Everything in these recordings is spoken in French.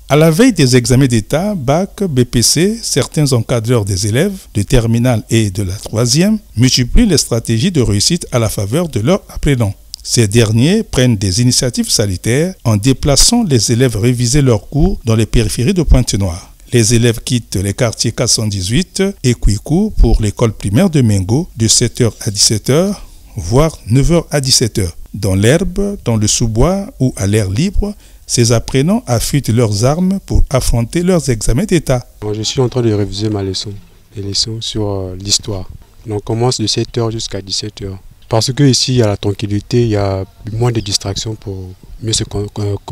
À la veille des examens d'État, BAC, BPC, certains encadreurs des élèves de terminale et de la troisième multiplient les stratégies de réussite à la faveur de leurs apprenants. Ces derniers prennent des initiatives salutaires en déplaçant les élèves réviser leurs cours dans les périphéries de Pointe-Noire. Les élèves quittent les quartiers 418 et Kouikou pour l'école primaire de Mengo de 7h à 17h, voire 9h à 17h. Dans l'herbe, dans le sous-bois ou à l'air libre, ces apprenants affûtent leurs armes pour affronter leurs examens d'État. Je suis en train de réviser ma leçon, les leçons sur l'histoire. On commence de 7h jusqu'à 17h. Parce qu'ici, il y a la tranquillité, il y a moins de distractions pour mieux se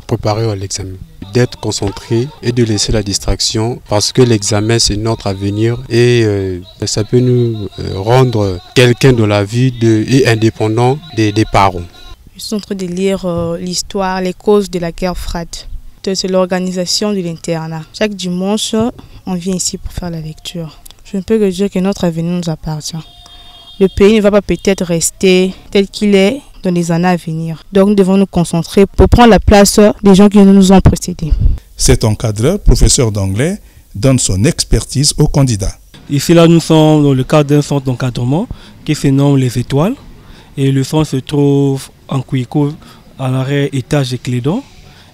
préparer à l'examen. D'être concentré et de laisser la distraction parce que l'examen, c'est notre avenir et ça peut nous rendre quelqu'un de la vie et indépendant des parents. Je suis en train de lire l'histoire, les causes de la guerre froide. C'est l'organisation de l'internat. Chaque dimanche, on vient ici pour faire la lecture. Je ne peux que dire que notre avenir nous appartient. Le pays ne va pas peut-être rester tel qu'il est dans les années à venir. Donc nous devons nous concentrer pour prendre la place des gens qui nous ont précédés. Cet encadreur, professeur d'anglais, donne son expertise aux candidats. Ici, là, nous sommes dans le cadre d'un centre d'encadrement qui se nomme Les Étoiles. Et le centre se trouve en Kouikou, à l'arrêt étage de Clédon.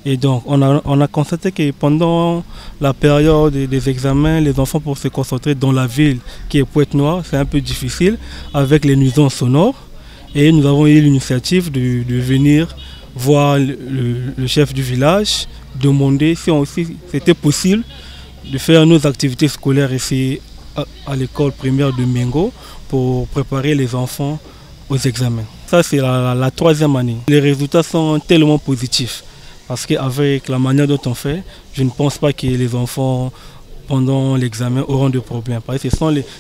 Et donc, on a constaté que pendant la période des examens, les enfants pour se concentrer dans la ville qui est Pointe-Noire, c'est un peu difficile avec les nuisances sonores. Et nous avons eu l'initiative de venir voir le chef du village, demander si c'était possible de faire nos activités scolaires ici à l'école primaire de Mengo pour préparer les enfants aux examens. Ça, c'est la troisième année. Les résultats sont tellement positifs parce qu'avec la manière dont on fait, je ne pense pas que les enfants, pendant l'examen, auront de problèmes. Parce que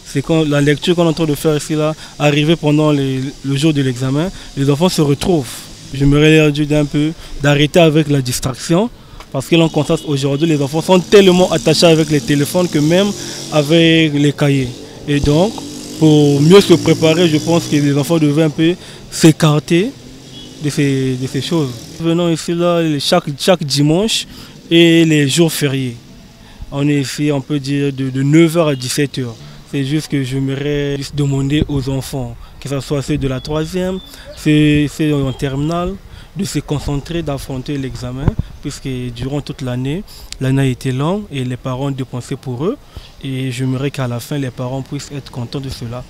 c'est quand la lecture qu'on est en train de faire ici, là, arriver pendant le jour de l'examen, les enfants se retrouvent. J'aimerais leur dire un peu d'arrêter avec la distraction parce que l'on constate aujourd'hui, les enfants sont tellement attachés avec les téléphones que même avec les cahiers. Et donc, pour mieux se préparer, je pense que les enfants devaient un peu s'écarter de ces choses. Venons ici là, chaque dimanche et les jours fériés. On est ici, on peut dire, de 9h à 17h. C'est juste que j'aimerais demander aux enfants, que ce soit ceux de la troisième, ceux en terminale, de se concentrer, d'affronter l'examen, puisque durant toute l'année, l'année a été longue et les parents ont dépensé pour eux. Et j'aimerais qu'à la fin, les parents puissent être contents de cela,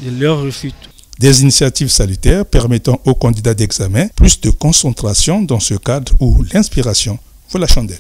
de leur réussite. Des initiatives salutaires permettant aux candidats d'examen plus de concentration dans ce cadre où l'inspiration vaut la chandelle.